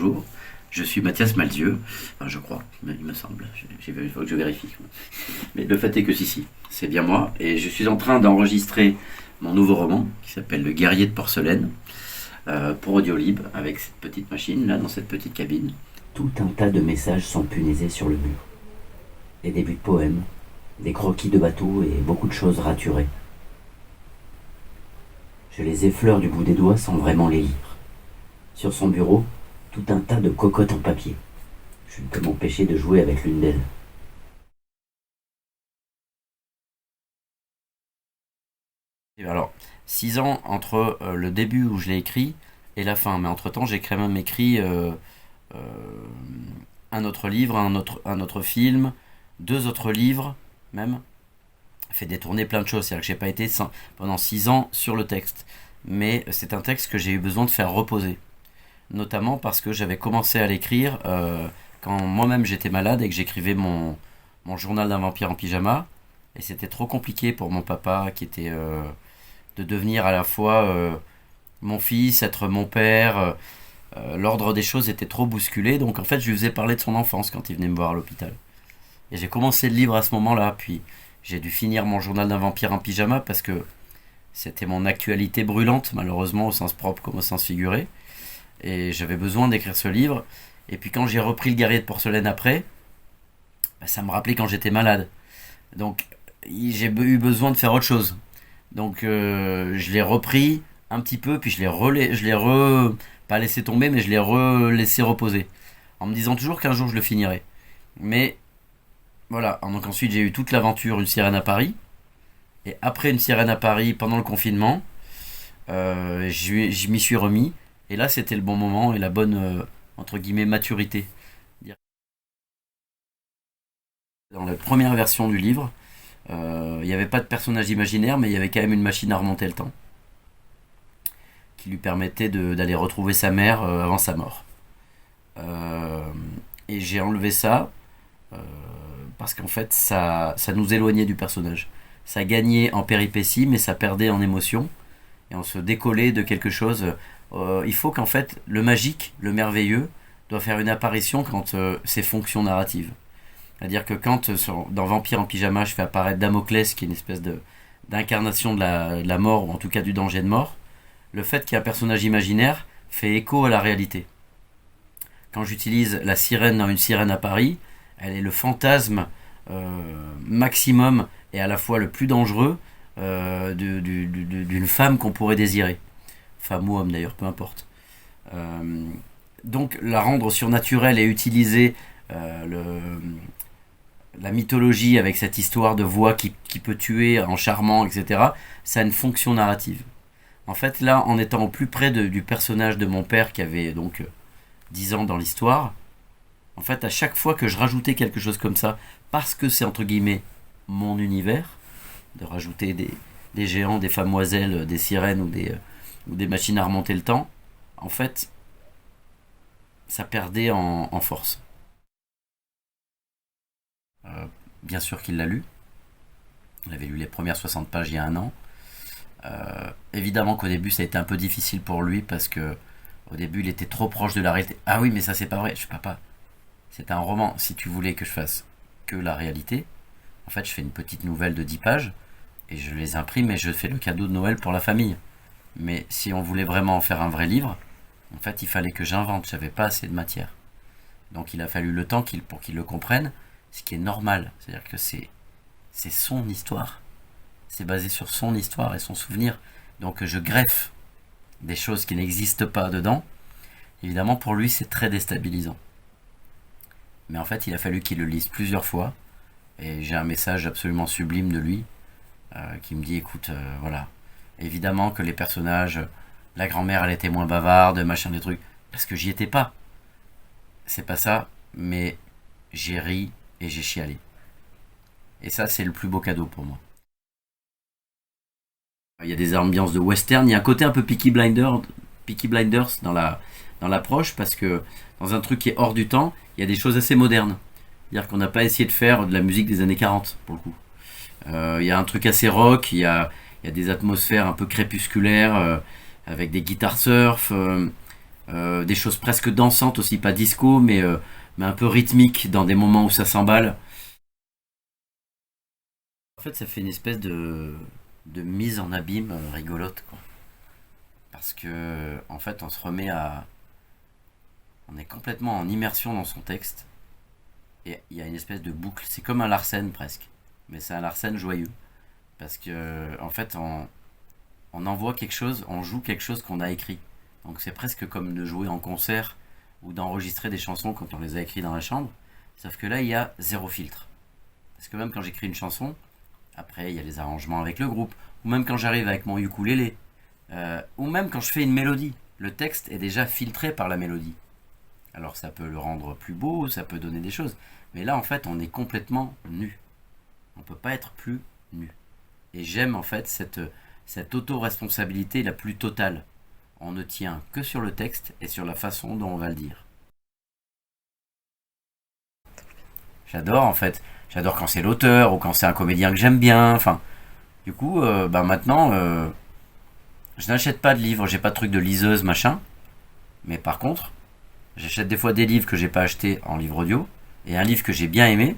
bonjour. Je suis Mathias Malzieu, enfin je crois, il me semble, il faut que je vérifie. Mais le fait est que si, c'est bien moi, et je suis en train d'enregistrer mon nouveau roman, qui s'appelle Le Guerrier de Porcelaine, pour Audiolib, avec cette petite machine, là, dans cette petite cabine. Tout un tas de messages sont punaisés sur le mur. Des débuts de poèmes, des croquis de bateaux et beaucoup de choses raturées. Je les effleure du bout des doigts sans vraiment les lire. Sur son bureau, tout un tas de cocottes en papier. Je ne peux m'empêcher de jouer avec l'une d'elles. Alors, 6 ans entre le début où je l'ai écrit et la fin. Mais entre-temps, j'ai quand même écrit euh, un autre livre, un autre film, 2 autres livres même. Fait détourner plein de choses. C'est-à-dire que j'ai pas été pendant 6 ans sur le texte. Mais c'est un texte que j'ai eu besoin de faire reposer. Notamment parce que j'avais commencé à l'écrire quand moi-même j'étais malade et que j'écrivais mon journal d'un vampire en pyjama. Et c'était trop compliqué pour mon papa qui était de devenir à la fois mon fils, être mon père. L'ordre des choses était trop bousculé. Donc en fait je lui faisais parler de son enfance quand il venait me voir à l'hôpital. Et j'ai commencé le livre à ce moment-là. Puis j'ai dû finir mon journal d'un vampire en pyjama parce que c'était mon actualité brûlante, malheureusement au sens propre comme au sens figuré. Et j'avais besoin d'écrire ce livre. Et puis quand j'ai repris Le Guerrier de Porcelaine après, ça me rappelait quand j'étais malade. Donc j'ai eu besoin de faire autre chose. Donc je l'ai repris un petit peu, puis pas laissé tomber, mais je l'ai laissé reposer. En me disant toujours qu'un jour je le finirai. Mais voilà, donc ensuite j'ai eu toute l'aventure Une sirène à Paris. Et après Une sirène à Paris, pendant le confinement, je m'y suis remis. Et là, c'était le bon moment et la bonne, entre guillemets, maturité. Dans la première version du livre, il n'y avait pas de personnage imaginaire, mais il y avait quand même une machine à remonter le temps qui lui permettait d'aller retrouver sa mère avant sa mort. Euh, et j'ai enlevé ça euh, parce qu'en fait, ça nous éloignait du personnage. Ça gagnait en péripéties, mais ça perdait en émotion. Et on se décollait de quelque chose. Il faut qu'en fait le magique, le merveilleux, doit faire une apparition quand c'est fonction narrative. C'est-à-dire que quand dans Vampire en pyjama, je fais apparaître Damoclès, qui est une espèce d'incarnation de la mort, ou en tout cas du danger de mort, le fait qu'il y ait un personnage imaginaire fait écho à la réalité. Quand j'utilise la sirène dans Une sirène à Paris, elle est le fantasme maximum et à la fois le plus dangereux d'une femme qu'on pourrait désirer. Femme ou homme d'ailleurs, peu importe. Donc la rendre surnaturelle et utiliser la mythologie avec cette histoire de voix qui peut tuer en charmant, etc., ça a une fonction narrative. En fait, là, en étant au plus près du personnage de mon père qui avait donc 10 ans dans l'histoire, en fait, à chaque fois que je rajoutais quelque chose comme ça, parce que c'est entre guillemets mon univers, de rajouter des géants, des famoiselles, des sirènes ou des machines à remonter le temps, en fait, ça perdait en force. Bien sûr qu'il l'a lu. Il avait lu les premières 60 pages il y a un an. Évidemment qu'au début, ça a été un peu difficile pour lui parce que au début, il était trop proche de la réalité. Ah oui, mais ça, c'est pas vrai. Je suis papa. C'est un roman. Si tu voulais que je fasse que la réalité, en fait, je fais une petite nouvelle de 10 pages et je les imprime et je fais le cadeau de Noël pour la famille. Mais si on voulait vraiment en faire un vrai livre, en fait, il fallait que j'invente. J'avais pas assez de matière. Donc, il a fallu le temps pour qu'il le comprenne, ce qui est normal. C'est-à-dire que c'est son histoire. C'est basé sur son histoire et son souvenir. Donc, je greffe des choses qui n'existent pas dedans. Évidemment, pour lui, c'est très déstabilisant. Mais en fait, il a fallu qu'il le lise plusieurs fois. Et j'ai un message absolument sublime de lui qui me dit, écoute, voilà, évidemment que les personnages, la grand-mère elle était moins bavarde, machin des trucs, parce que j'y étais pas. C'est pas ça, mais j'ai ri et j'ai chialé. Et ça, c'est le plus beau cadeau pour moi. Il y a des ambiances de western, il y a un côté un peu Peaky Blinders dans l'approche, parce que dans un truc qui est hors du temps, il y a des choses assez modernes. C'est-à-dire qu'on n'a pas essayé de faire de la musique des années 40, pour le coup. Il y a un truc assez rock, il y a des atmosphères un peu crépusculaires, avec des guitares surf. Des choses presque dansantes aussi, pas disco, mais un peu rythmique dans des moments où ça s'emballe. En fait, ça fait une espèce de mise en abîme rigolote, quoi. Parce que, en fait, on se remet à. On est complètement en immersion dans son texte. Et il y a une espèce de boucle. C'est comme un Larsen presque. Mais c'est un Larsen joyeux. Parce que, en fait, on envoie quelque chose, on joue quelque chose qu'on a écrit. Donc c'est presque comme de jouer en concert ou d'enregistrer des chansons quand on les a écrites dans la chambre. Sauf que là, il y a zéro filtre. Parce que même quand j'écris une chanson, après, il y a les arrangements avec le groupe. Ou même quand j'arrive avec mon ukulélé. Ou même quand je fais une mélodie. Le texte est déjà filtré par la mélodie. Alors ça peut le rendre plus beau, ça peut donner des choses. Mais là, en fait, on est complètement nu. On ne peut pas être plus nu. Et j'aime en fait cette auto-responsabilité la plus totale. On ne tient que sur le texte et sur la façon dont on va le dire. J'adore en fait. J'adore quand c'est l'auteur ou quand c'est un comédien que j'aime bien. Enfin, du coup, maintenant, je n'achète pas de livres. J'ai pas de truc de liseuse machin. Mais par contre, j'achète des fois des livres que j'ai pas achetés en livre audio et un livre que j'ai bien aimé.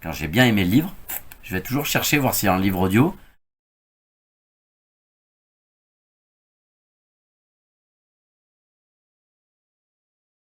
Quand j'ai bien aimé le livre, je vais toujours chercher voir s'il y a un livre audio